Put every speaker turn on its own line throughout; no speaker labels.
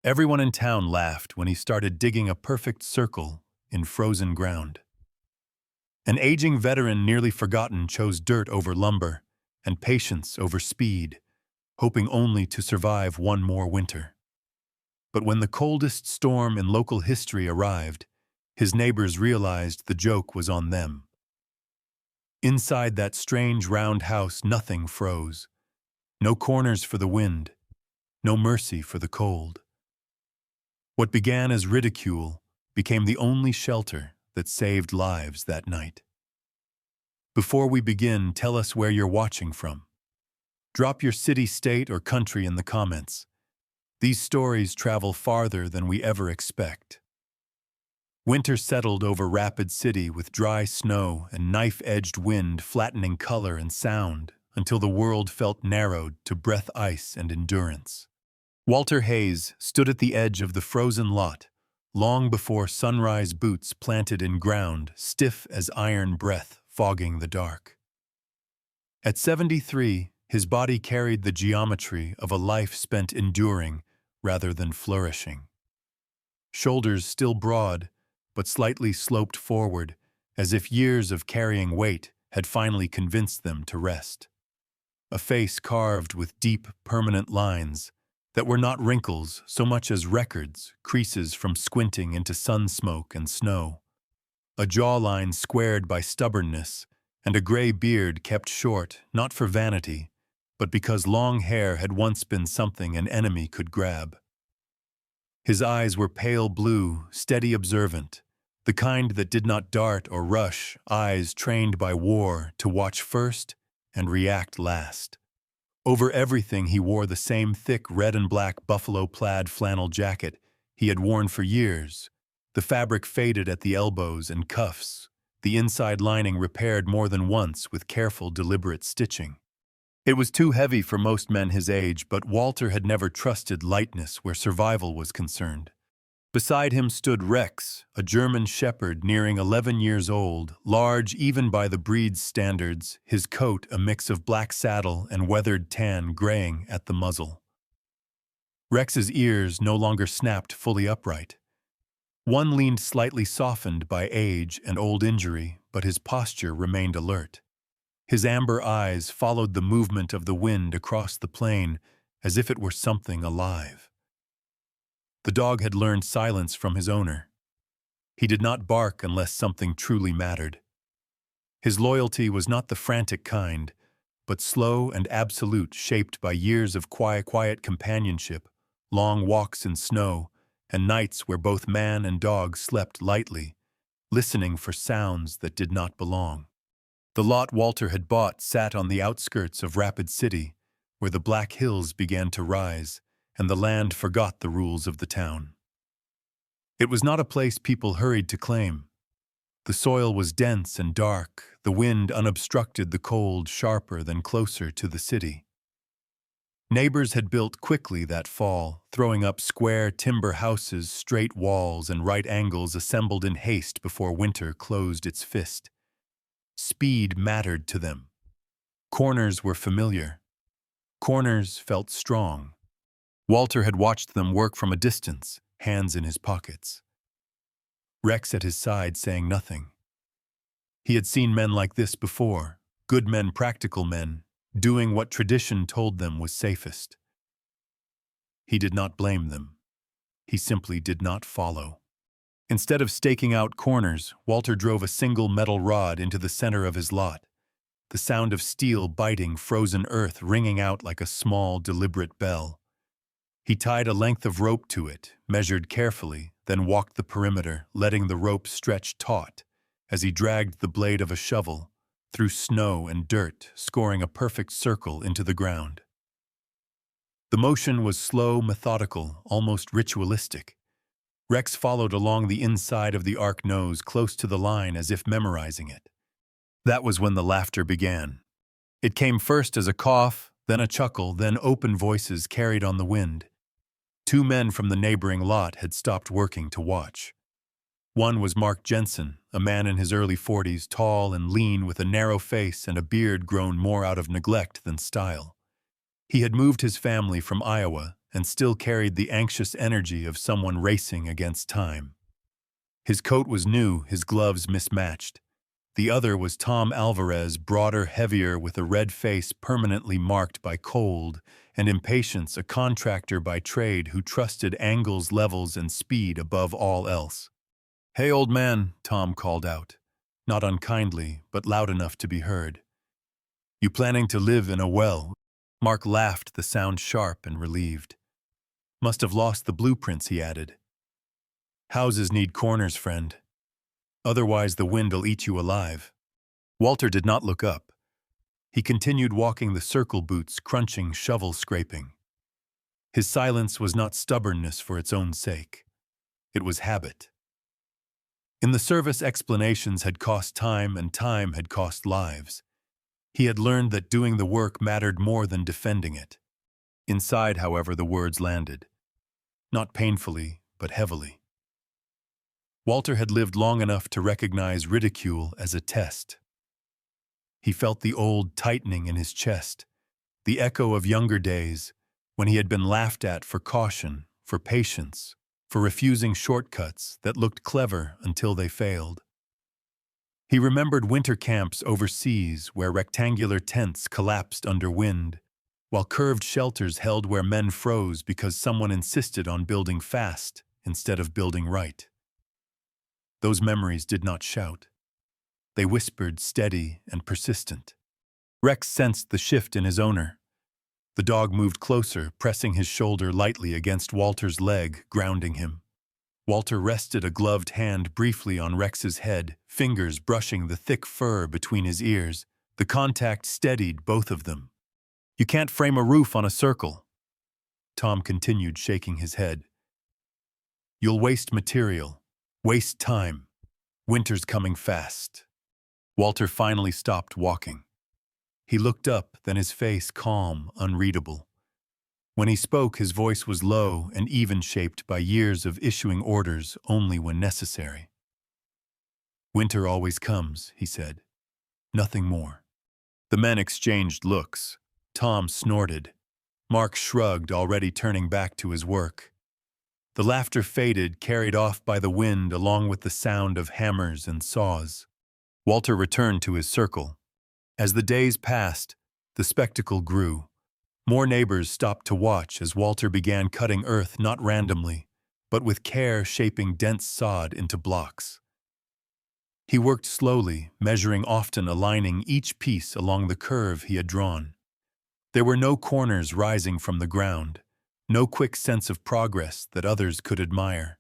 Everyone in town laughed when he started digging a perfect circle in frozen ground. An aging veteran nearly forgotten chose dirt over lumber and patience over speed, hoping only to survive one more winter. But when the coldest storm in local history arrived, his neighbors realized the joke was on them. Inside that strange round house, nothing froze. No corners for the wind, no mercy for the cold. What began as ridicule became the only shelter that saved lives that night. Before we begin, tell us where you're watching from. Drop your city, state, or country in the comments. These stories travel farther than we ever expect. Winter settled over Rapid City with dry snow and knife-edged wind flattening color and sound until the world felt narrowed to breath ice and endurance. Walter Hayes stood at the edge of the frozen lot, long before sunrise boots planted in ground, stiff as iron breath fogging the dark. At 73, his body carried the geometry of a life spent enduring rather than flourishing. Shoulders still broad, but slightly sloped forward, as if years of carrying weight had finally convinced them to rest. A face carved with deep, permanent lines that were not wrinkles so much as records, creases from squinting into sun smoke and snow. A jawline squared by stubbornness, and a gray beard kept short, not for vanity, but because long hair had once been something an enemy could grab. His eyes were pale blue, steady observant, the kind that did not dart or rush, eyes trained by war to watch first and react last. Over everything he wore the same thick red and black buffalo plaid flannel jacket he had worn for years, the fabric faded at the elbows and cuffs, the inside lining repaired more than once with careful, deliberate stitching. It was too heavy for most men his age, but Walter had never trusted lightness where survival was concerned. Beside him stood Rex, a German shepherd nearing 11 years old, large even by the breed's standards, his coat a mix of black saddle and weathered tan graying at the muzzle. Rex's ears no longer snapped fully upright. One leaned slightly softened by age and old injury, but his posture remained alert. His amber eyes followed the movement of the wind across the plain as if it were something alive. The dog had learned silence from his owner. He did not bark unless something truly mattered. His loyalty was not the frantic kind, but slow and absolute, shaped by years of quiet companionship, long walks in snow, and nights where both man and dog slept lightly, listening for sounds that did not belong. The lot Walter had bought sat on the outskirts of Rapid City, where the Black Hills began to rise, and the land forgot the rules of the town. It was not a place people hurried to claim. The soil was dense and dark, the wind unobstructed, the cold sharper than closer to the city. Neighbors had built quickly that fall, throwing up square timber houses, straight walls, and right angles assembled in haste before winter closed its fist. Speed mattered to them. Corners were familiar. Corners felt strong. Walter had watched them work from a distance, hands in his pockets. Rex at his side saying nothing. He had seen men like this before, good men, practical men, doing what tradition told them was safest. He did not blame them. He simply did not follow. Instead of staking out corners, Walter drove a single metal rod into the center of his lot, the sound of steel biting frozen earth ringing out like a small, deliberate bell. He tied a length of rope to it, measured carefully, then walked the perimeter, letting the rope stretch taut as he dragged the blade of a shovel through snow and dirt, scoring a perfect circle into the ground. The motion was slow, methodical, almost ritualistic. Rex followed along the inside of the arc nose, close to the line as if memorizing it. That was when the laughter began. It came first as a cough, then a chuckle, then open voices carried on the wind. Two men from the neighboring lot had stopped working to watch. One was Mark Jensen, a man in his early 40s, tall and lean with a narrow face and a beard grown more out of neglect than style. He had moved his family from Iowa and still carried the anxious energy of someone racing against time. His coat was new, his gloves mismatched. The other was Tom Alvarez, broader, heavier, with a red face permanently marked by cold and impatience, a contractor by trade who trusted angles, levels, and speed above all else. "Hey, old man," Tom called out, not unkindly, but loud enough to be heard. "You planning to live in a well?" Mark laughed, the sound sharp and relieved. "Must have lost the blueprints," he added. "Houses need corners, friend. Otherwise the wind'll eat you alive." Walter did not look up. He continued walking the circle, boots crunching, shovel scraping. His silence was not stubbornness for its own sake. It was habit. In the service, explanations had cost time, and time had cost lives. He had learned that doing the work mattered more than defending it. Inside, however, the words landed. Not painfully, but heavily. Walter had lived long enough to recognize ridicule as a test. He felt the old tightening in his chest, the echo of younger days when he had been laughed at for caution, for patience, for refusing shortcuts that looked clever until they failed. He remembered winter camps overseas where rectangular tents collapsed under wind, while curved shelters held where men froze because someone insisted on building fast instead of building right. Those memories did not shout. They whispered, steady and persistent. Rex sensed the shift in his owner. The dog moved closer, pressing his shoulder lightly against Walter's leg, grounding him. Walter rested a gloved hand briefly on Rex's head, fingers brushing the thick fur between his ears. The contact steadied both of them. "You can't frame a roof on a circle." Tom continued, shaking his head. "You'll waste material, waste time. Winter's coming fast." Walter finally stopped walking. He looked up, then his face calm, unreadable. When he spoke, his voice was low and even-shaped by years of issuing orders only when necessary. "Winter always comes," he said. "Nothing more." The men exchanged looks. Tom snorted. Mark shrugged, already turning back to his work. The laughter faded, carried off by the wind along with the sound of hammers and saws. Walter returned to his circle. As the days passed, the spectacle grew. More neighbors stopped to watch as Walter began cutting earth not randomly, but with care, shaping dense sod into blocks. He worked slowly, measuring, often aligning each piece along the curve he had drawn. There were no corners rising from the ground, no quick sense of progress that others could admire.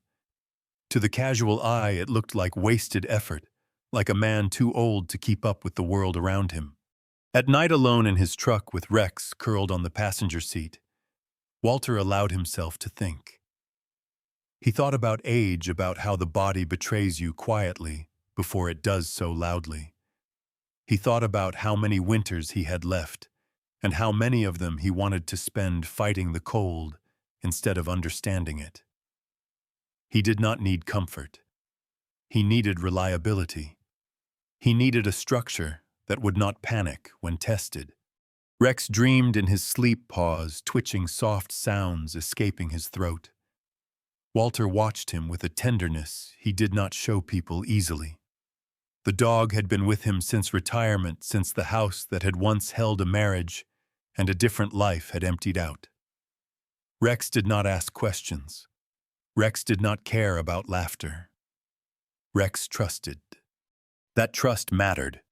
To the casual eye, it looked like wasted effort, like a man too old to keep up with the world around him. At night, alone in his truck with Rex curled on the passenger seat, Walter allowed himself to think. He thought about age, about how the body betrays you quietly before it does so loudly. He thought about how many winters he had left, and how many of them he wanted to spend fighting the cold instead of understanding it. He did not need comfort. He needed reliability. He needed a structure that would not panic when tested. Rex dreamed in his sleep, pause, twitching soft sounds escaping his throat. Walter watched him with a tenderness he did not show people easily. The dog had been with him since retirement, since the house that had once held a marriage and a different life had emptied out. Rex did not ask questions. Rex did not care about laughter. Rex trusted. That trust mattered.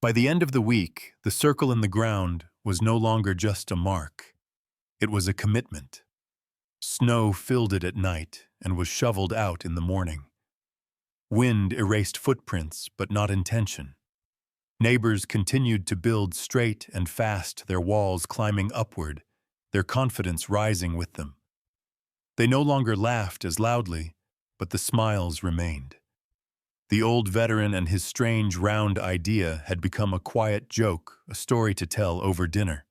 By the end of the week, the circle in the ground was no longer just a mark. It was a commitment. Snow filled it at night and was shoveled out in the morning. Wind erased footprints, but not intention. Neighbors continued to build straight and fast, their walls climbing upward, their confidence rising with them. They no longer laughed as loudly, but the smiles remained. The old veteran and his strange round idea had become a quiet joke, a story to tell over dinner.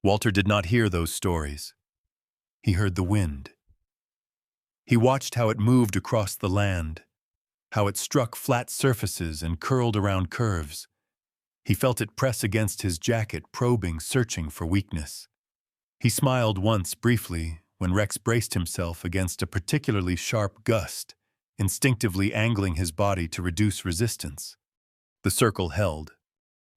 Walter did not hear those stories. He heard the wind. He watched how it moved across the land, how it struck flat surfaces and curled around curves. He felt it press against his jacket, probing, searching for weakness. He smiled once briefly, when Rex braced himself against a particularly sharp gust, instinctively angling his body to reduce resistance. The circle held.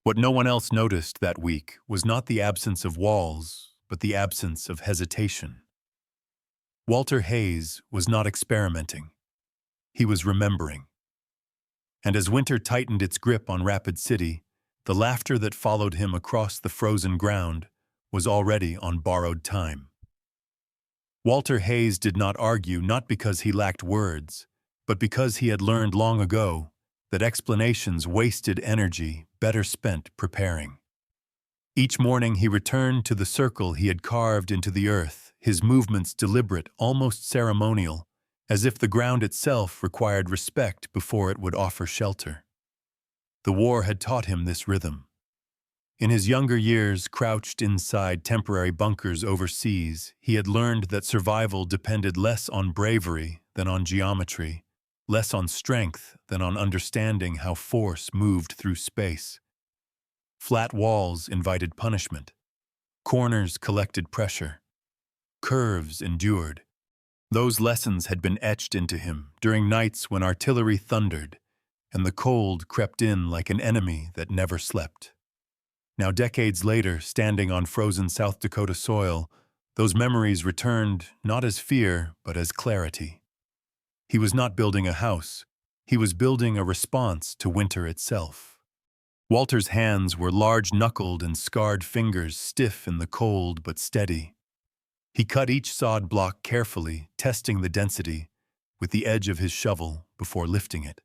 What no one else noticed that week was not the absence of walls, but the absence of hesitation. Walter Hayes was not experimenting. He was remembering. And as winter tightened its grip on Rapid City, the laughter that followed him across the frozen ground was already on borrowed time. Walter Hayes did not argue, not because he lacked words, but because he had learned long ago that explanations wasted energy better spent preparing. Each morning he returned to the circle he had carved into the earth, his movements deliberate, almost ceremonial, as if the ground itself required respect before it would offer shelter. The war had taught him this rhythm. In his younger years, crouched inside temporary bunkers overseas, he had learned that survival depended less on bravery than on geometry, less on strength than on understanding how force moved through space. Flat walls invited punishment. Corners collected pressure. Curves endured. Those lessons had been etched into him during nights when artillery thundered and the cold crept in like an enemy that never slept. Now, decades later, standing on frozen South Dakota soil, those memories returned not as fear, but as clarity. He was not building a house. He was building a response to winter itself. Walter's hands were large-knuckled and scarred fingers, stiff in the cold but steady. He cut each sod block carefully, testing the density with the edge of his shovel before lifting it.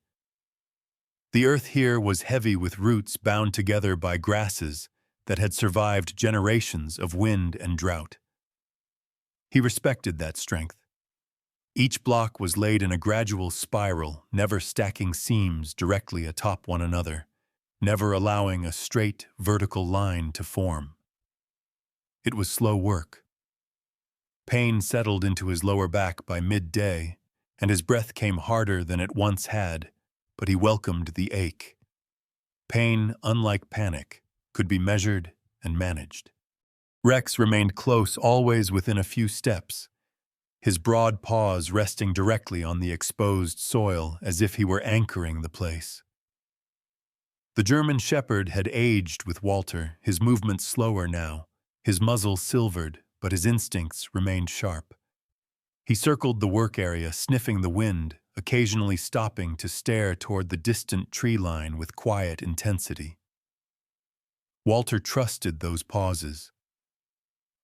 The earth here was heavy with roots bound together by grasses that had survived generations of wind and drought. He respected that strength. Each block was laid in a gradual spiral, never stacking seams directly atop one another, never allowing a straight, vertical line to form. It was slow work. Pain settled into his lower back by midday, and his breath came harder than it once had, but he welcomed the ache. Pain, unlike panic, could be measured and managed. Rex remained close, always within a few steps, his broad paws resting directly on the exposed soil as if he were anchoring the place. The German shepherd had aged with Walter, his movements slower now, his muzzle silvered, but his instincts remained sharp. He circled the work area, sniffing the wind, occasionally stopping to stare toward the distant tree line with quiet intensity. Walter trusted those pauses.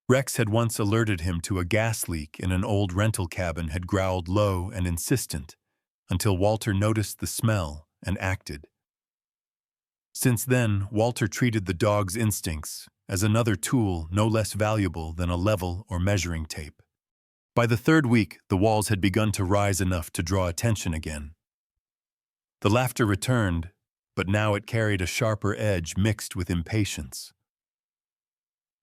Rex had once alerted him to a gas leak in an old rental cabin, had growled low and insistent, until Walter noticed the smell and acted. Since then, Walter treated the dog's instincts as another tool no less valuable than a level or measuring tape. By the third week, the walls had begun to rise enough to draw attention again. The laughter returned, but now it carried a sharper edge mixed with impatience.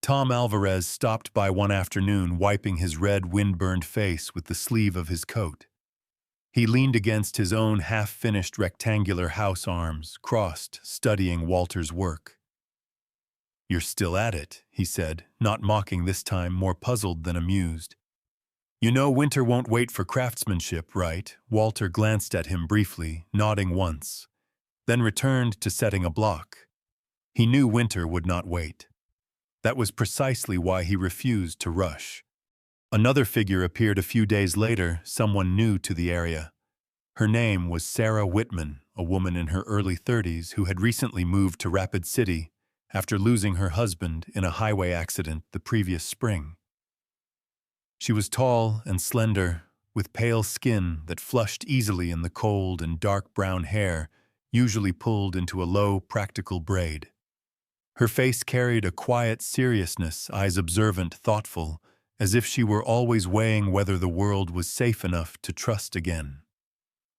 Tom Alvarez stopped by one afternoon, wiping his red, wind-burned face with the sleeve of his coat. He leaned against his own half-finished rectangular house arms, crossed, studying Walter's work. "You're still at it," he said, not mocking this time, more puzzled than amused. "You know winter won't wait for craftsmanship, right?" Walter glanced at him briefly, nodding once, then returned to setting a block. He knew winter would not wait. That was precisely why he refused to rush. Another figure appeared a few days later, someone new to the area. Her name was Sarah Whitman, a woman in her early 30s who had recently moved to Rapid City after losing her husband in a highway accident the previous spring. She was tall and slender, with pale skin that flushed easily in the cold, and dark brown hair, usually pulled into a low, practical braid. Her face carried a quiet seriousness, eyes observant, thoughtful, as if she were always weighing whether the world was safe enough to trust again.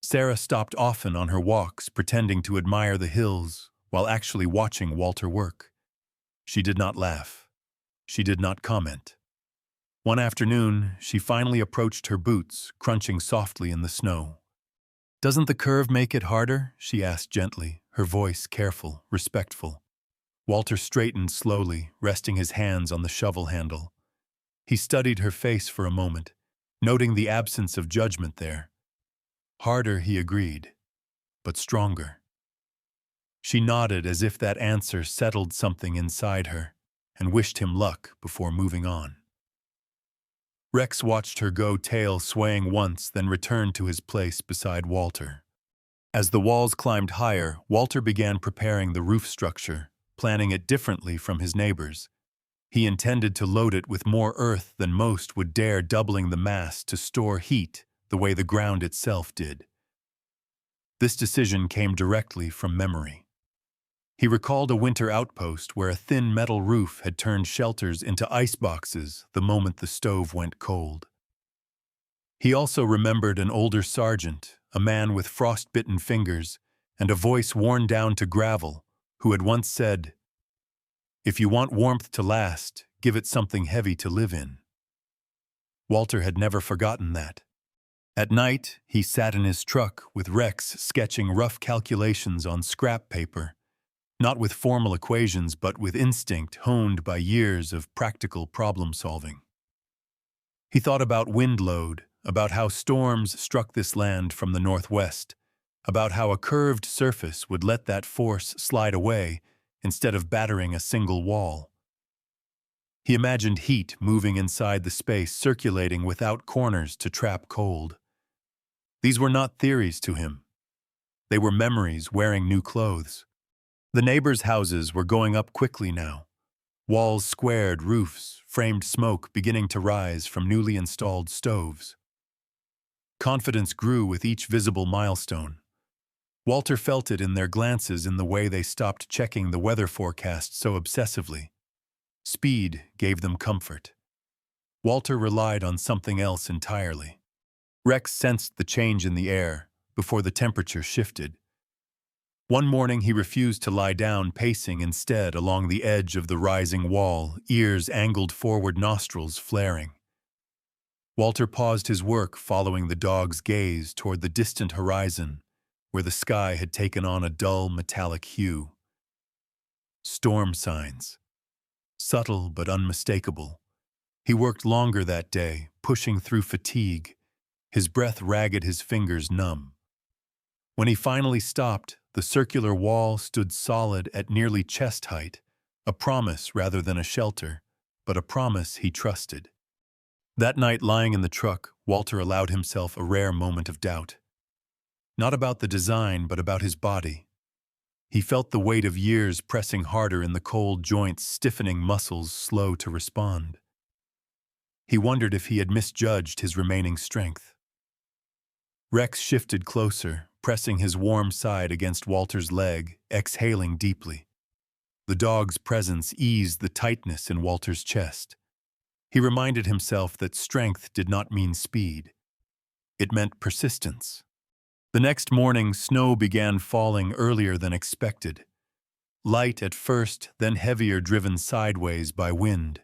Sarah stopped often on her walks, pretending to admire the hills, while actually watching Walter work. She did not laugh. She did not comment. One afternoon, she finally approached her boots, crunching softly in the snow. "Doesn't the curve make it harder?" she asked gently, her voice careful, respectful. Walter straightened slowly, resting his hands on the shovel handle. He studied her face for a moment, noting the absence of judgment there. Harder, he agreed, but stronger. She nodded as if that answer settled something inside her, and wished him luck before moving on. Rex watched her go, tail swaying once, then returned to his place beside Walter. As the walls climbed higher, Walter began preparing the roof structure, planning it differently from his neighbors. He intended to load it with more earth than most would dare, doubling the mass to store heat the way the ground itself did. This decision came directly from memory. He recalled a winter outpost where a thin metal roof had turned shelters into iceboxes the moment the stove went cold. He also remembered an older sergeant, a man with frost-bitten fingers and a voice worn down to gravel, who had once said, "If you want warmth to last, give it something heavy to live in." Walter had never forgotten that. At night, he sat in his truck with Rex sketching rough calculations on scrap paper, not with formal equations but with instinct honed by years of practical problem-solving. He thought about wind load, about how storms struck this land from the northwest, about how a curved surface would let that force slide away instead of battering a single wall. He imagined heat moving inside the space, circulating without corners to trap cold. These were not theories to him. They were memories wearing new clothes. The neighbors' houses were going up quickly now. Walls squared, roofs, framed smoke beginning to rise from newly installed stoves. Confidence grew with each visible milestone. Walter felt it in their glances, in the way they stopped checking the weather forecast so obsessively. Speed gave them comfort. Walter relied on something else entirely. Rex sensed the change in the air before the temperature shifted. One morning he refused to lie down, pacing instead along the edge of the rising wall, ears angled forward, nostrils flaring. Walter paused his work, following the dog's gaze toward the distant horizon, where the sky had taken on a dull metallic hue. Storm signs. Subtle but unmistakable. He worked longer that day, pushing through fatigue, his breath ragged, his fingers numb. When he finally stopped, the circular wall stood solid at nearly chest height, a promise rather than a shelter, but a promise he trusted. That night, lying in the truck, Walter allowed himself a rare moment of doubt. Not about the design, but about his body. He felt the weight of years pressing harder in the cold joints, stiffening muscles slow to respond. He wondered if he had misjudged his remaining strength. Rex shifted closer, pressing his warm side against Walter's leg, exhaling deeply. The dog's presence eased the tightness in Walter's chest. He reminded himself that strength did not mean speed. It meant persistence. The next morning, snow began falling earlier than expected. Light at first, then heavier, driven sideways by wind.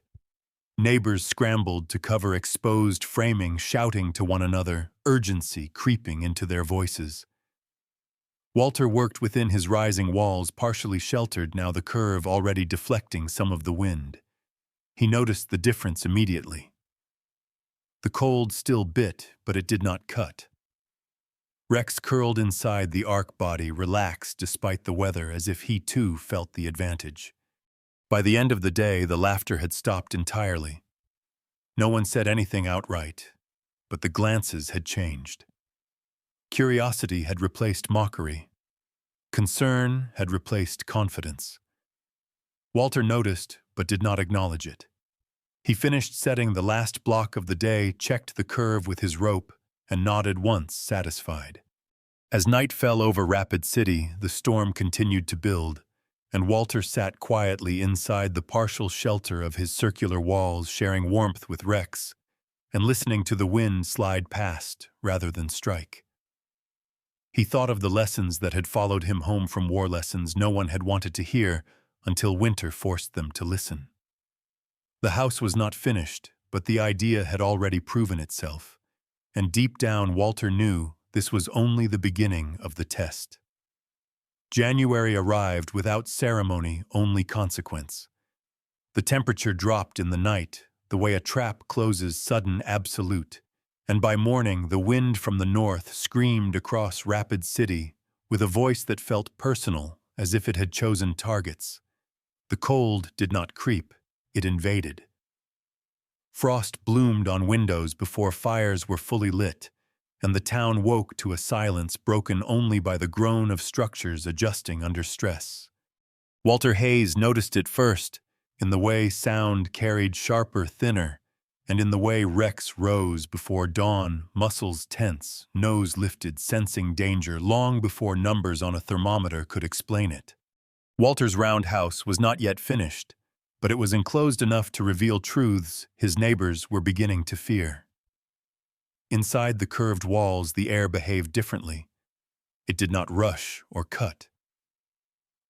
Neighbors scrambled to cover exposed framing, shouting to one another, urgency creeping into their voices. Walter worked within his rising walls, partially sheltered now, the curve already deflecting some of the wind. He noticed the difference immediately. The cold still bit, but it did not cut. Rex curled inside the arc body, relaxed despite the weather, as if he too felt the advantage. By the end of the day, the laughter had stopped entirely. No one said anything outright, but the glances had changed. Curiosity had replaced mockery. Concern had replaced confidence. Walter noticed, but did not acknowledge it. He finished setting the last block of the day, checked the curve with his rope, and nodded once, satisfied. As night fell over Rapid City, the storm continued to build, and Walter sat quietly inside the partial shelter of his circular walls, sharing warmth with Rex, and listening to the wind slide past rather than strike. He thought of the lessons that had followed him home from war, lessons no one had wanted to hear until winter forced them to listen. The house was not finished, but the idea had already proven itself, and deep down Walter knew this was only the beginning of the test. January arrived without ceremony, only consequence. The temperature dropped in the night, the way a trap closes sudden absolute, and by morning the wind from the north screamed across Rapid City with a voice that felt personal, as if it had chosen targets. The cold did not creep, it invaded. Frost bloomed on windows before fires were fully lit, and the town woke to a silence broken only by the groan of structures adjusting under stress. Walter Hayes noticed it first, in the way sound carried sharper, thinner, and in the way Rex rose before dawn, muscles tense, nose lifted, sensing danger long before numbers on a thermometer could explain it. Walter's roundhouse was not yet finished, but it was enclosed enough to reveal truths his neighbors were beginning to fear. Inside the curved walls, the air behaved differently. It did not rush or cut.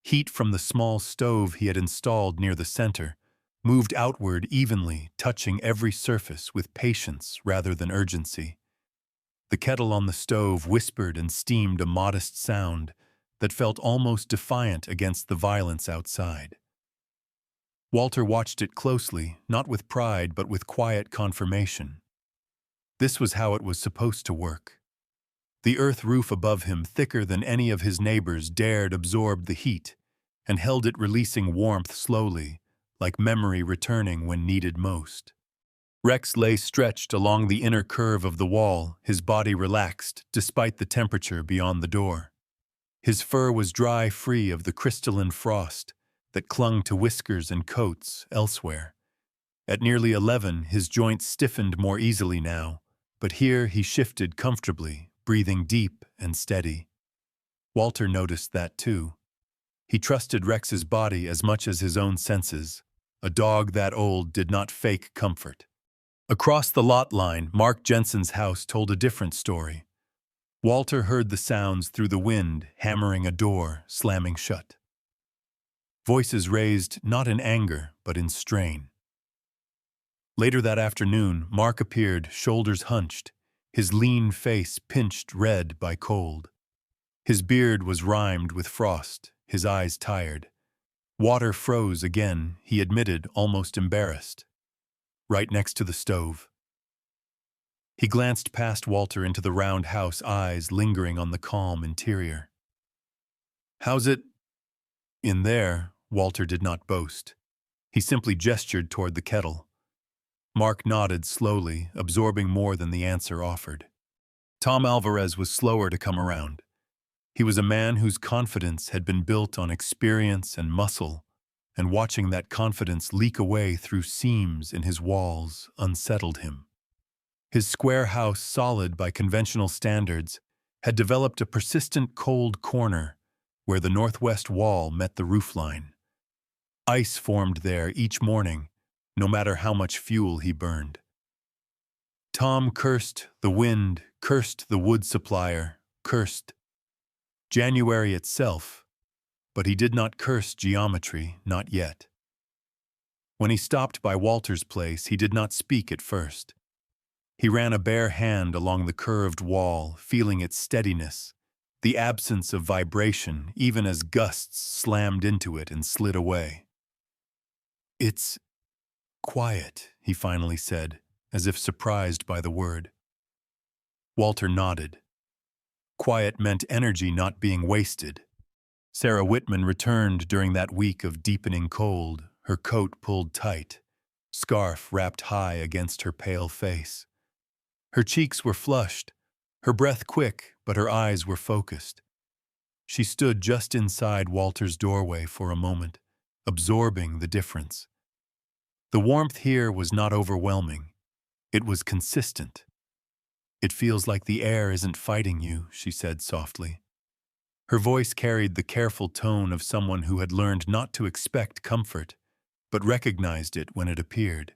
Heat from the small stove he had installed near the center moved outward evenly, touching every surface with patience rather than urgency. The kettle on the stove whispered and steamed a modest sound that felt almost defiant against the violence outside. Walter watched it closely, not with pride but with quiet confirmation. This was how it was supposed to work. The earth roof above him, thicker than any of his neighbors, dared absorb the heat and held it, releasing warmth slowly, like memory returning when needed most. Rex lay stretched along the inner curve of the wall, his body relaxed despite the temperature beyond the door. His fur was dry, free of the crystalline frost that clung to whiskers and coats elsewhere. At nearly 11, his joints stiffened more easily now, but here he shifted comfortably, breathing deep and steady. Walter noticed that too. He trusted Rex's body as much as his own senses. A dog that old did not fake comfort. Across the lot line, Mark Jensen's house told a different story. Walter heard the sounds through the wind, hammering a door, slamming shut. Voices raised not in anger, but in strain. Later that afternoon, Mark appeared, shoulders hunched, his lean face pinched red by cold. His beard was rimed with frost, his eyes tired. Water froze again, he admitted, almost embarrassed. Right next to the stove. He glanced past Walter into the round house, eyes lingering on the calm interior. "How's it in there?" Walter did not boast. He simply gestured toward the kettle. Mark nodded slowly, absorbing more than the answer offered. Tom Alvarez was slower to come around. He was a man whose confidence had been built on experience and muscle, and watching that confidence leak away through seams in his walls unsettled him. His square house, solid by conventional standards, had developed a persistent cold corner where the northwest wall met the roofline. Ice formed there each morning, no matter how much fuel he burned. Tom cursed the wind, cursed the wood supplier, cursed January itself, but he did not curse geometry, not yet. When he stopped by Walter's place, he did not speak at first. He ran a bare hand along the curved wall, feeling its steadiness, the absence of vibration, even as gusts slammed into it and slid away. "It's quiet," he finally said, as if surprised by the word. Walter nodded. Quiet meant energy not being wasted. Sarah Whitman returned during that week of deepening cold, her coat pulled tight, scarf wrapped high against her pale face. Her cheeks were flushed, her breath quick, but her eyes were focused. She stood just inside Walter's doorway for a moment, absorbing the difference. The warmth here was not overwhelming. It was consistent. "It feels like the air isn't fighting you," she said softly. Her voice carried the careful tone of someone who had learned not to expect comfort, but recognized it when it appeared.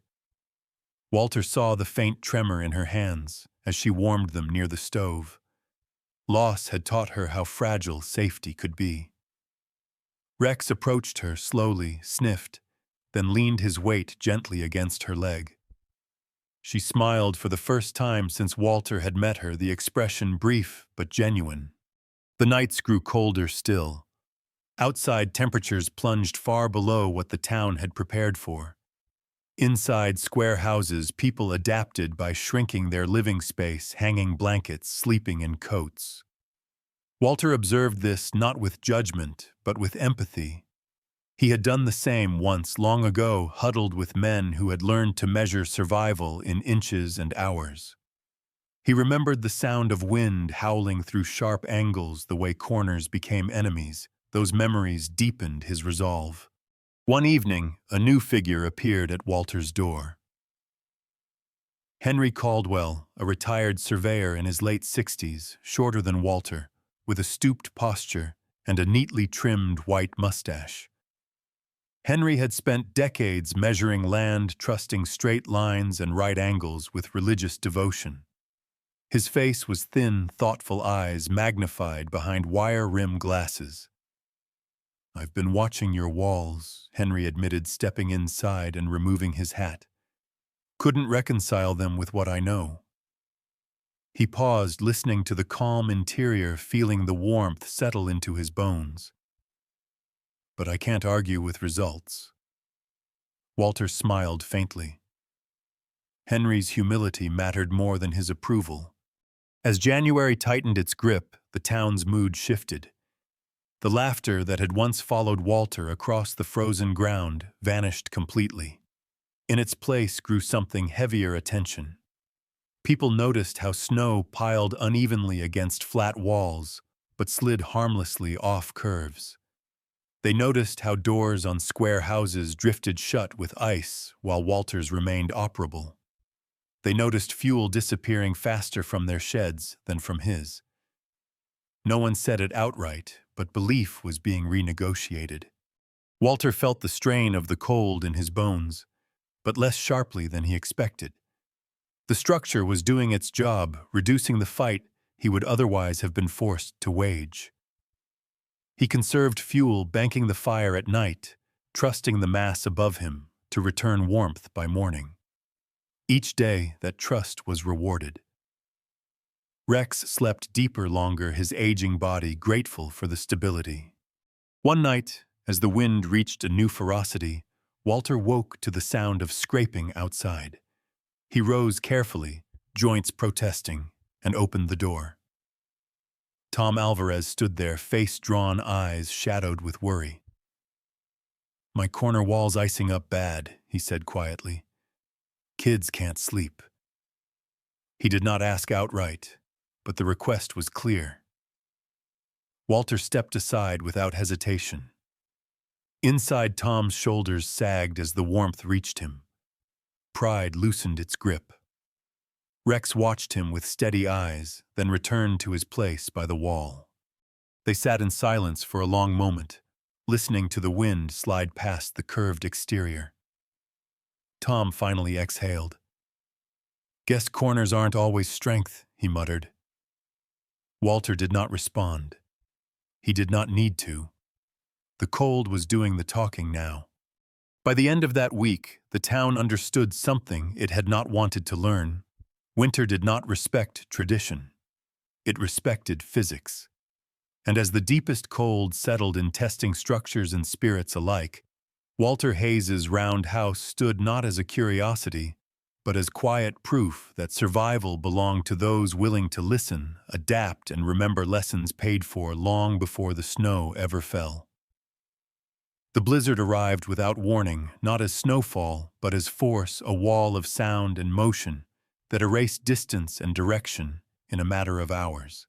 Walter saw the faint tremor in her hands as she warmed them near the stove. Loss had taught her how fragile safety could be. Rex approached her slowly, sniffed, then leaned his weight gently against her leg. She smiled for the first time since Walter had met her, the expression brief but genuine. The nights grew colder still. Outside temperatures plunged far below what the town had prepared for. Inside square houses, people adapted by shrinking their living space, hanging blankets, sleeping in coats. Walter observed this not with judgment, but with empathy. He had done the same once, long ago, huddled with men who had learned to measure survival in inches and hours. He remembered the sound of wind howling through sharp angles, the way corners became enemies. Those memories deepened his resolve. One evening, a new figure appeared at Walter's door. Henry Caldwell, a retired surveyor in his late 60s, shorter than Walter, with a stooped posture and a neatly trimmed white mustache. Henry had spent decades measuring land, trusting straight lines and right angles with religious devotion. His face was thin, thoughtful eyes magnified behind wire-rimmed glasses. "I've been watching your walls," Henry admitted, stepping inside and removing his hat. "Couldn't reconcile them with what I know." He paused, listening to the calm interior, feeling the warmth settle into his bones. "But I can't argue with results." Walter smiled faintly. Henry's humility mattered more than his approval. As January tightened its grip, the town's mood shifted. The laughter that had once followed Walter across the frozen ground vanished completely. In its place grew something heavier: attention. People noticed how snow piled unevenly against flat walls, but slid harmlessly off curves. They noticed how doors on square houses drifted shut with ice while Walter's remained operable. They noticed fuel disappearing faster from their sheds than from his. No one said it outright, but belief was being renegotiated. Walter felt the strain of the cold in his bones, but less sharply than he expected. The structure was doing its job, reducing the fight he would otherwise have been forced to wage. He conserved fuel, banking the fire at night, trusting the mass above him to return warmth by morning. Each day, that trust was rewarded. Rex slept deeper longer, his aging body grateful for the stability. One night, as the wind reached a new ferocity, Walter woke to the sound of scraping outside. He rose carefully, joints protesting, and opened the door. Tom Alvarez stood there, face-drawn, eyes shadowed with worry. "My corner wall's icing up bad," he said quietly. "Kids can't sleep." He did not ask outright, but the request was clear. Walter stepped aside without hesitation. Inside, Tom's shoulders sagged as the warmth reached him. Pride loosened its grip. Rex watched him with steady eyes, then returned to his place by the wall. They sat in silence for a long moment, listening to the wind slide past the curved exterior. Tom finally exhaled. "Guess corners aren't always strength," he muttered. Walter did not respond. He did not need to. The cold was doing the talking now. By the end of that week, the town understood something it had not wanted to learn. Winter did not respect tradition. It respected physics. And as the deepest cold settled in testing structures and spirits alike, Walter Hayes's round house stood not as a curiosity, but as quiet proof that survival belonged to those willing to listen, adapt, and remember lessons paid for long before the snow ever fell. The blizzard arrived without warning, not as snowfall, but as force, a wall of sound and motion that erased distance and direction in a matter of hours.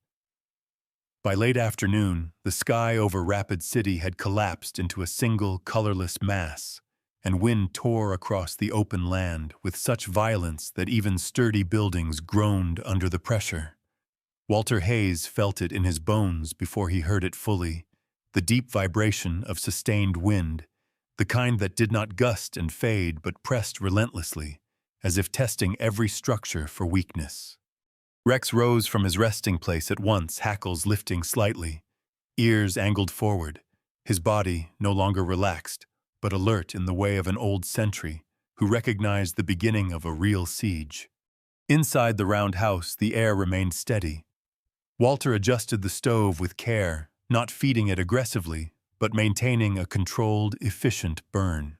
By late afternoon, the sky over Rapid City had collapsed into a single, colorless mass, and wind tore across the open land with such violence that even sturdy buildings groaned under the pressure. Walter Hayes felt it in his bones before he heard it fully, the deep vibration of sustained wind, the kind that did not gust and fade but pressed relentlessly, as if testing every structure for weakness. Rex rose from his resting place at once, hackles lifting slightly, ears angled forward, his body no longer relaxed, but alert in the way of an old sentry who recognized the beginning of a real siege. Inside the round house, the air remained steady. Walter adjusted the stove with care, not feeding it aggressively, but maintaining a controlled, efficient burn.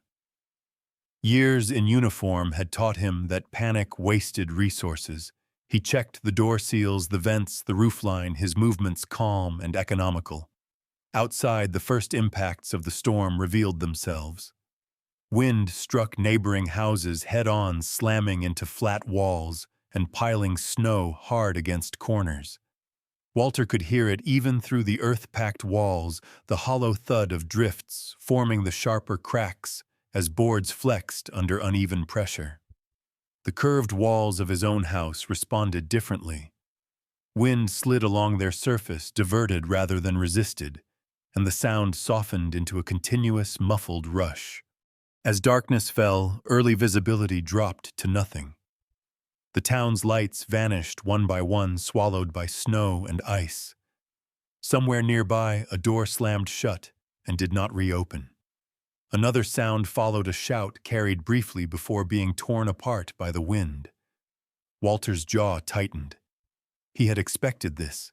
Years in uniform had taught him that panic wasted resources. He checked the door seals, the vents, the roofline, his movements calm and economical. Outside, the first impacts of the storm revealed themselves. Wind struck neighboring houses head-on, slamming into flat walls and piling snow hard against corners. Walter could hear it even through the earth-packed walls, the hollow thud of drifts forming the sharper cracks as boards flexed under uneven pressure. The curved walls of his own house responded differently. Wind slid along their surface, diverted rather than resisted, and the sound softened into a continuous, muffled rush. As darkness fell, early visibility dropped to nothing. The town's lights vanished one by one, swallowed by snow and ice. Somewhere nearby, a door slammed shut and did not reopen. Another sound followed, a shout carried briefly before being torn apart by the wind. Walter's jaw tightened. He had expected this.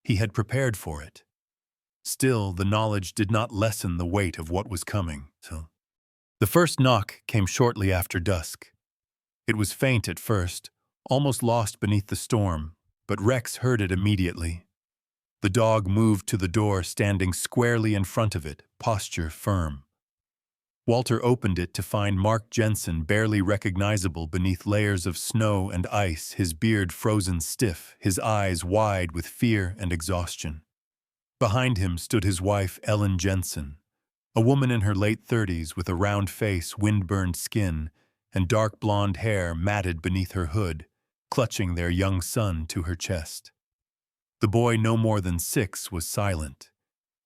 He had prepared for it. Still, the knowledge did not lessen the weight of what was coming. The first knock came shortly after dusk. It was faint at first, almost lost beneath the storm, but Rex heard it immediately. The dog moved to the door, standing squarely in front of it, posture firm. Walter opened it to find Mark Jensen barely recognizable beneath layers of snow and ice, his beard frozen stiff, his eyes wide with fear and exhaustion. Behind him stood his wife, Ellen Jensen, a woman in her late 30s with a round face, wind-burned skin, and dark blonde hair matted beneath her hood, clutching their young son to her chest. The boy, no more than 6, was silent,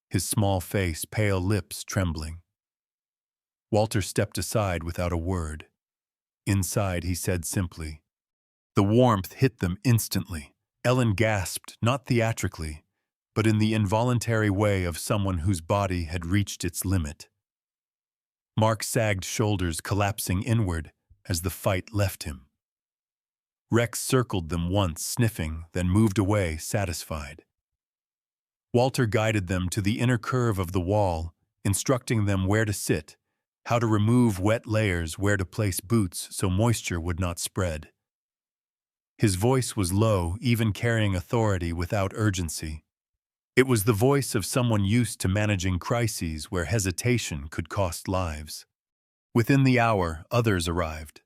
his small face, pale lips trembling. Walter stepped aside without a word. Inside, he said simply. The warmth hit them instantly. Ellen gasped, not theatrically, but in the involuntary way of someone whose body had reached its limit. Mark sagged shoulders, collapsing inward as the fight left him. Rex circled them once, sniffing, then moved away, satisfied. Walter guided them to the inner curve of the wall, instructing them where to sit, how to remove wet layers, where to place boots so moisture would not spread. His voice was low, even carrying authority without urgency. It was the voice of someone used to managing crises where hesitation could cost lives. Within the hour, others arrived.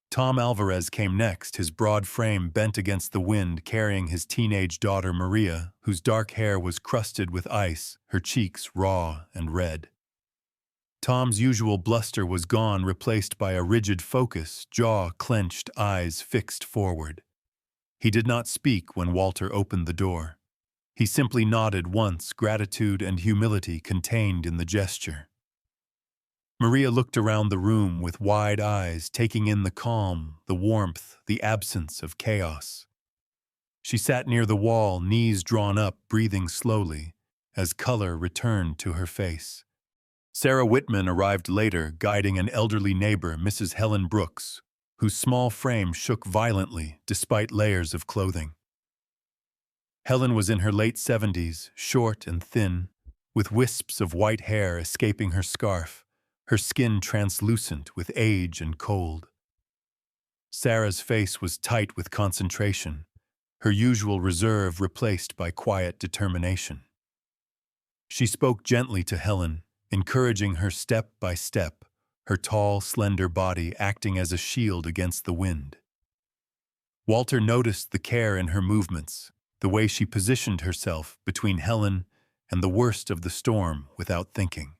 Tom Alvarez came next, his broad frame bent against the wind, carrying his teenage daughter Maria, whose dark hair was crusted with ice, her cheeks raw and red. Tom's usual bluster was gone, replaced by a rigid focus, jaw clenched, eyes fixed forward. He did not speak when Walter opened the door. He simply nodded once, gratitude and humility contained in the gesture. Maria looked around the room with wide eyes, taking in the calm, the warmth, the absence of chaos. She sat near the wall, knees drawn up, breathing slowly, as color returned to her face. Sarah Whitman arrived later, guiding an elderly neighbor, Mrs. Helen Brooks, whose small frame shook violently despite layers of clothing. Helen was in her late 70s, short and thin, with wisps of white hair escaping her scarf, her skin translucent with age and cold. Sarah's face was tight with concentration, her usual reserve replaced by quiet determination. She spoke gently to Helen, encouraging her step by step, her tall, slender body acting as a shield against the wind. Walter noticed the care in her movements, the way she positioned herself between Helen and the worst of the storm without thinking.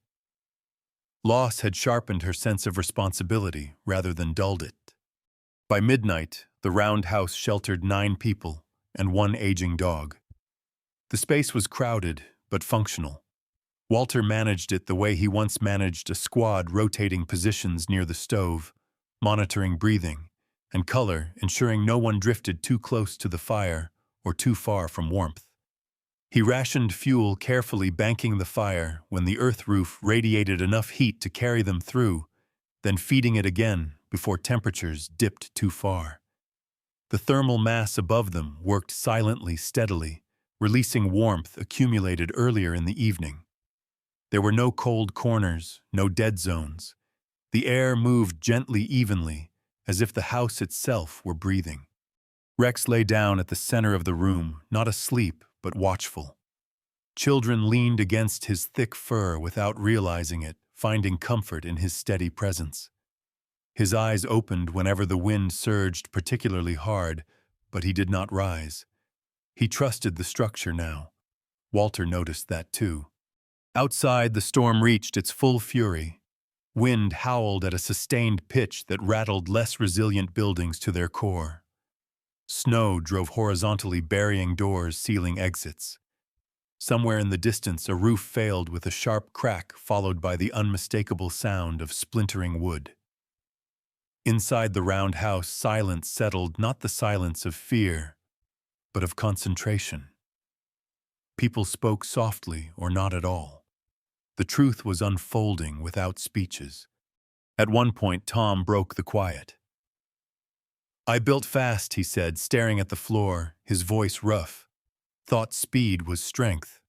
Loss had sharpened her sense of responsibility rather than dulled it. By midnight, the round house sheltered 9 people and 1 aging dog. The space was crowded but functional. Walter managed it the way he once managed a squad, rotating positions near the stove, monitoring breathing and color, ensuring no one drifted too close to the fire or too far from warmth. He rationed fuel, carefully banking the fire when the earth roof radiated enough heat to carry them through, then feeding it again before temperatures dipped too far. The thermal mass above them worked silently, steadily, releasing warmth accumulated earlier in the evening. There were no cold corners, no dead zones. The air moved gently, evenly, as if the house itself were breathing. Rex lay down at the center of the room, not asleep, but watchful. Children leaned against his thick fur without realizing it, finding comfort in his steady presence. His eyes opened whenever the wind surged particularly hard, but he did not rise. He trusted the structure now. Walter noticed that too. Outside, the storm reached its full fury. Wind howled at a sustained pitch that rattled less resilient buildings to their core. Snow drove horizontally, burying doors, sealing exits. Somewhere in the distance, a roof failed with a sharp crack followed by the unmistakable sound of splintering wood. Inside the round house, silence settled, not the silence of fear, but of concentration. People spoke softly or not at all. The truth was unfolding without speeches. At one point, Tom broke the quiet. "I built fast," he said, staring at the floor, his voice rough. Thought speed was strength.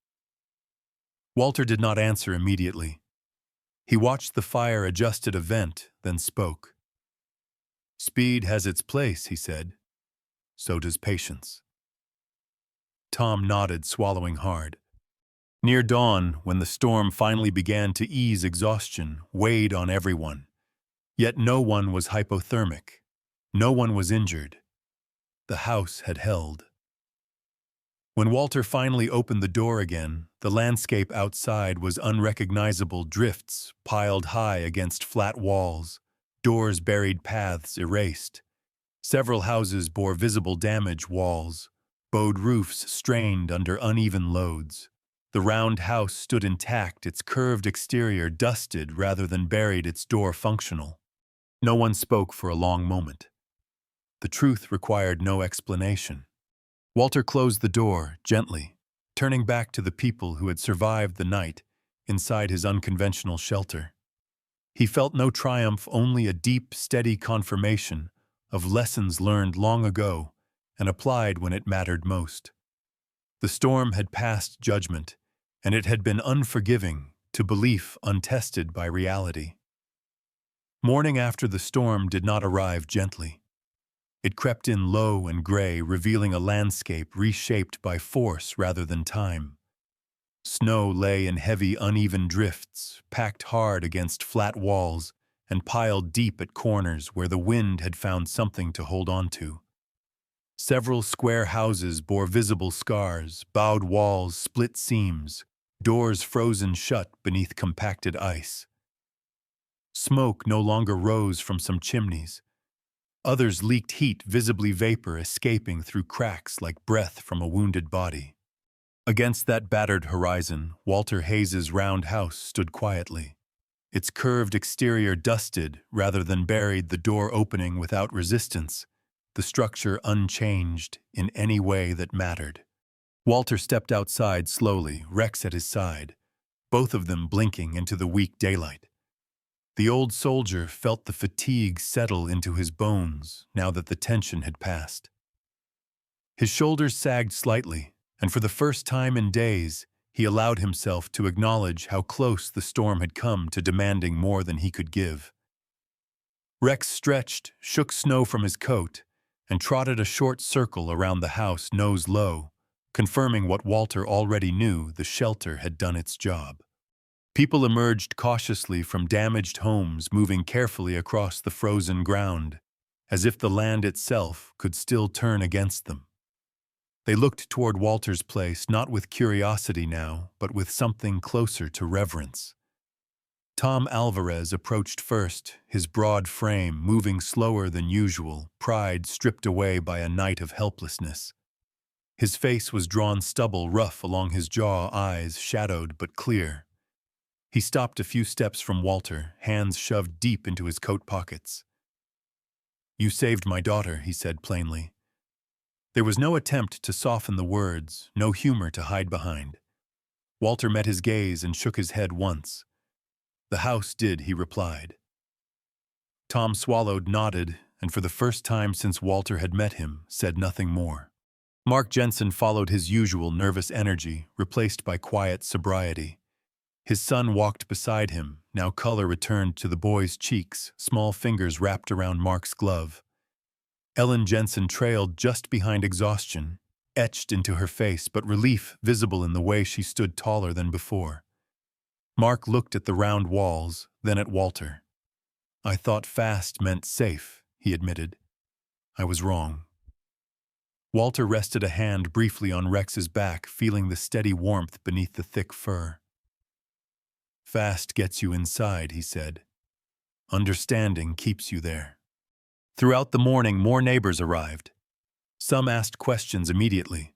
Walter did not answer immediately. He watched the fire adjust at a vent, then spoke. "Speed has its place," he said. "So does patience." Tom nodded, swallowing hard. Near dawn, when the storm finally began to ease, exhaustion weighed on everyone. Yet no one was hypothermic. No one was injured. The house had held. When Walter finally opened the door again, the landscape outside was unrecognizable, drifts piled high against flat walls, doors buried, paths erased. Several houses bore visible damage, walls, bowed roofs strained under uneven loads. The round house stood intact, its curved exterior dusted rather than buried, its door functional. No one spoke for a long moment. The truth required no explanation. Walter closed the door, gently, turning back to the people who had survived the night inside his unconventional shelter. He felt no triumph, only a deep, steady confirmation of lessons learned long ago and applied when it mattered most. The storm had passed judgment, and it had been unforgiving to belief untested by reality. Morning after the storm did not arrive gently. It crept in low and gray, revealing a landscape reshaped by force rather than time. Snow lay in heavy, uneven drifts, packed hard against flat walls and piled deep at corners where the wind had found something to hold on to. Several square houses bore visible scars, bowed walls, split seams, doors frozen shut beneath compacted ice. Smoke no longer rose from some chimneys. Others leaked heat, visibly vapor escaping through cracks like breath from a wounded body. Against that battered horizon, Walter Hayes's round house stood quietly. Its curved exterior dusted rather than buried, the door opening without resistance, the structure unchanged in any way that mattered. Walter stepped outside slowly, Rex at his side, both of them blinking into the weak daylight. The old soldier felt the fatigue settle into his bones now that the tension had passed. His shoulders sagged slightly, and for the first time in days, he allowed himself to acknowledge how close the storm had come to demanding more than he could give. Rex stretched, shook snow from his coat, and trotted a short circle around the house, nose low, confirming what Walter already knew: the shelter had done its job. People emerged cautiously from damaged homes, moving carefully across the frozen ground, as if the land itself could still turn against them. They looked toward Walter's place, not with curiosity now, but with something closer to reverence. Tom Alvarez approached first, his broad frame moving slower than usual, pride stripped away by a night of helplessness. His face was drawn stubble, rough along his jaw, eyes shadowed but clear. He stopped a few steps from Walter, hands shoved deep into his coat pockets. "You saved my daughter," he said plainly. There was no attempt to soften the words, no humor to hide behind. Walter met his gaze and shook his head once. "The house did," he replied. Tom swallowed, nodded, and for the first time since Walter had met him, said nothing more. Mark Jensen followed his usual nervous energy, replaced by quiet sobriety. His son walked beside him, now color returned to the boy's cheeks, small fingers wrapped around Mark's glove. Ellen Jensen trailed just behind exhaustion, etched into her face, but relief visible in the way she stood taller than before. Mark looked at the round walls, then at Walter. "I thought fast meant safe," he admitted. "I was wrong." Walter rested a hand briefly on Rex's back, feeling the steady warmth beneath the thick fur. "Fast gets you inside," he said. "Understanding keeps you there." Throughout the morning, more neighbors arrived. Some asked questions immediately.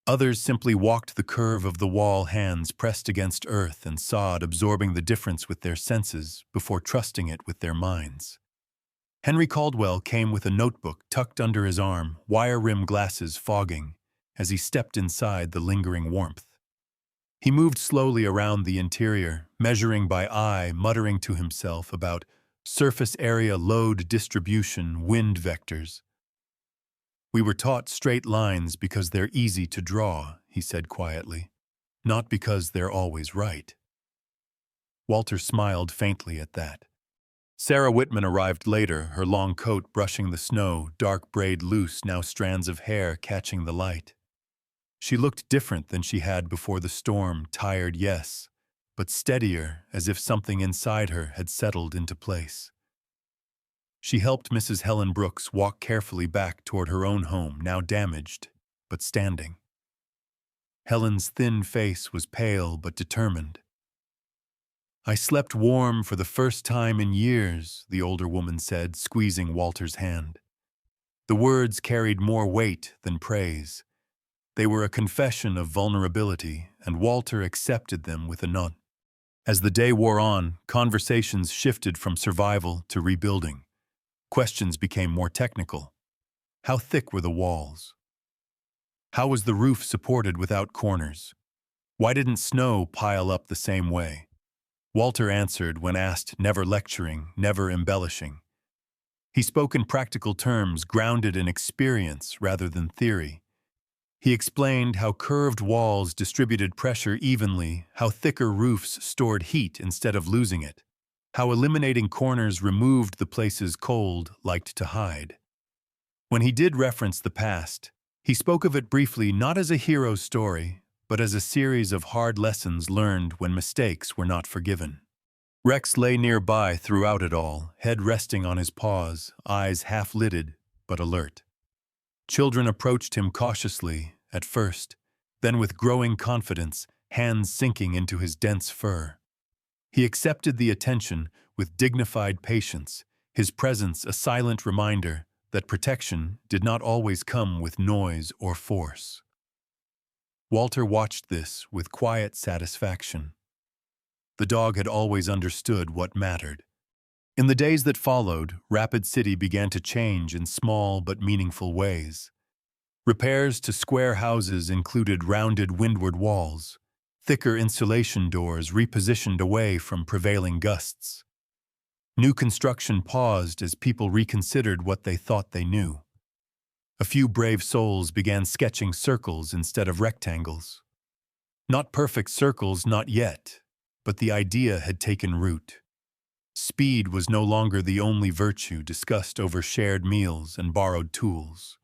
Others simply walked the curve of the wall, hands pressed against earth and sod, absorbing the difference with their senses before trusting it with their minds. Henry Caldwell came with a notebook tucked under his arm, wire-rimmed glasses fogging, as he stepped inside the lingering warmth. He moved slowly around the interior, measuring by eye, muttering to himself about surface area, load distribution, wind vectors. "We were taught straight lines because they're easy to draw," he said quietly, "not because they're always right." Walter smiled faintly at that. Sarah Whitman arrived later, her long coat brushing the snow, dark braid loose, now strands of hair catching the light. She looked different than she had before the storm, tired, yes, but steadier, as if something inside her had settled into place. She helped Mrs. Helen Brooks walk carefully back toward her own home, now damaged, but standing. Helen's thin face was pale but determined. "I slept warm for the first time in years," the older woman said, squeezing Walter's hand. The words carried more weight than praise. They were a confession of vulnerability, and Walter accepted them with a nod. As the day wore on, conversations shifted from survival to rebuilding. Questions became more technical. How thick were the walls? How was the roof supported without corners? Why didn't snow pile up the same way? Walter answered when asked, never lecturing, never embellishing. He spoke in practical terms, grounded in experience rather than theory. He explained how curved walls distributed pressure evenly, how thicker roofs stored heat instead of losing it, how eliminating corners removed the places cold liked to hide. When he did reference the past, he spoke of it briefly not as a hero story, but as a series of hard lessons learned when mistakes were not forgiven. Rex lay nearby throughout it all, head resting on his paws, eyes half-lidded but alert. Children approached him cautiously, at first, then with growing confidence, hands sinking into his dense fur. He accepted the attention with dignified patience, his presence a silent reminder that protection did not always come with noise or force. Walter watched this with quiet satisfaction. The dog had always understood what mattered. In the days that followed, Rapid City began to change in small but meaningful ways. Repairs to square houses included rounded windward walls, thicker insulation doors repositioned away from prevailing gusts. New construction paused as people reconsidered what they thought they knew. A few brave souls began sketching circles instead of rectangles. Not perfect circles, not yet, but the idea had taken root. Speed was no longer the only virtue discussed over shared meals and borrowed tools.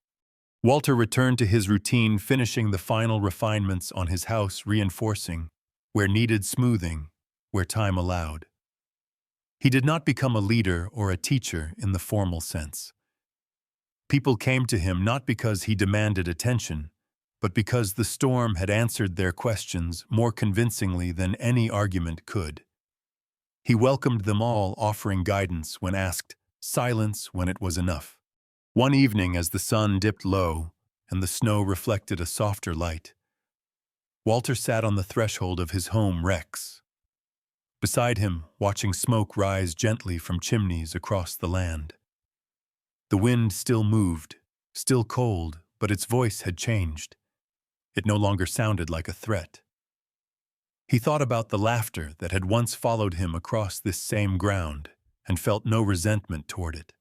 Walter returned to his routine, finishing the final refinements on his house, reinforcing, where needed, smoothing, where time allowed. He did not become a leader or a teacher in the formal sense. People came to him not because he demanded attention, but because the storm had answered their questions more convincingly than any argument could. He welcomed them all, offering guidance when asked, silence when it was enough. One evening, as the sun dipped low and the snow reflected a softer light, Walter sat on the threshold of his home, Rex. Beside him, watching smoke rise gently from chimneys across the land. The wind still moved, still cold, but its voice had changed. It no longer sounded like a threat. He thought about the laughter that had once followed him across this same ground and felt no resentment toward it.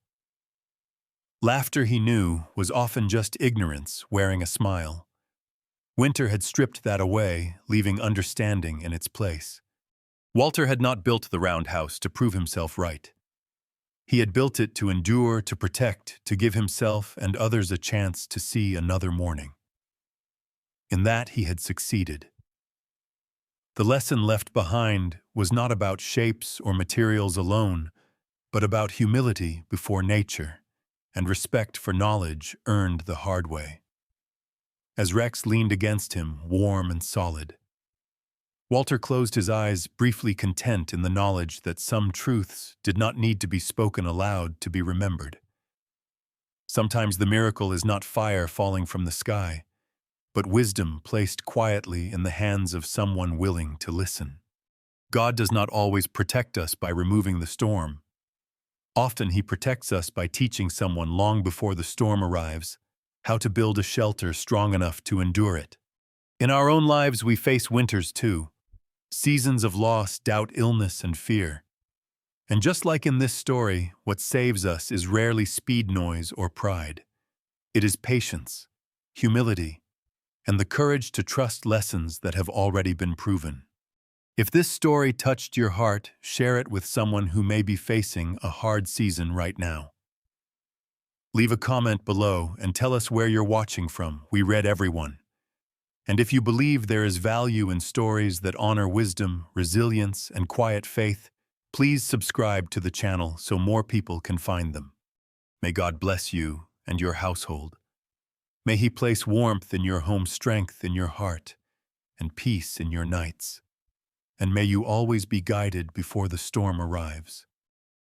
Laughter, he knew, was often just ignorance wearing a smile. Winter had stripped that away, leaving understanding in its place. Walter had not built the round house to prove himself right. He had built it to endure, to protect, to give himself and others a chance to see another morning. In that he had succeeded. The lesson left behind was not about shapes or materials alone, but about humility before nature and respect for knowledge earned the hard way. As Rex leaned against him, warm and solid, Walter closed his eyes, briefly content in the knowledge that some truths did not need to be spoken aloud to be remembered. Sometimes the miracle is not fire falling from the sky, but wisdom placed quietly in the hands of someone willing to listen. God does not always protect us by removing the storm. Often he protects us by teaching someone long before the storm arrives how to build a shelter strong enough to endure it. In our own lives we face winters too, seasons of loss, doubt, illness, and fear. And just like in this story, what saves us is rarely speed, noise, or pride. It is patience, humility, and the courage to trust lessons that have already been proven. If this story touched your heart, share it with someone who may be facing a hard season right now. Leave a comment below and tell us where you're watching from. We read everyone. And if you believe there is value in stories that honor wisdom, resilience, and quiet faith, please subscribe to the channel so more people can find them. May God bless you and your household. May He place warmth in your home, strength in your heart, and peace in your nights. And may you always be guided before the storm arrives.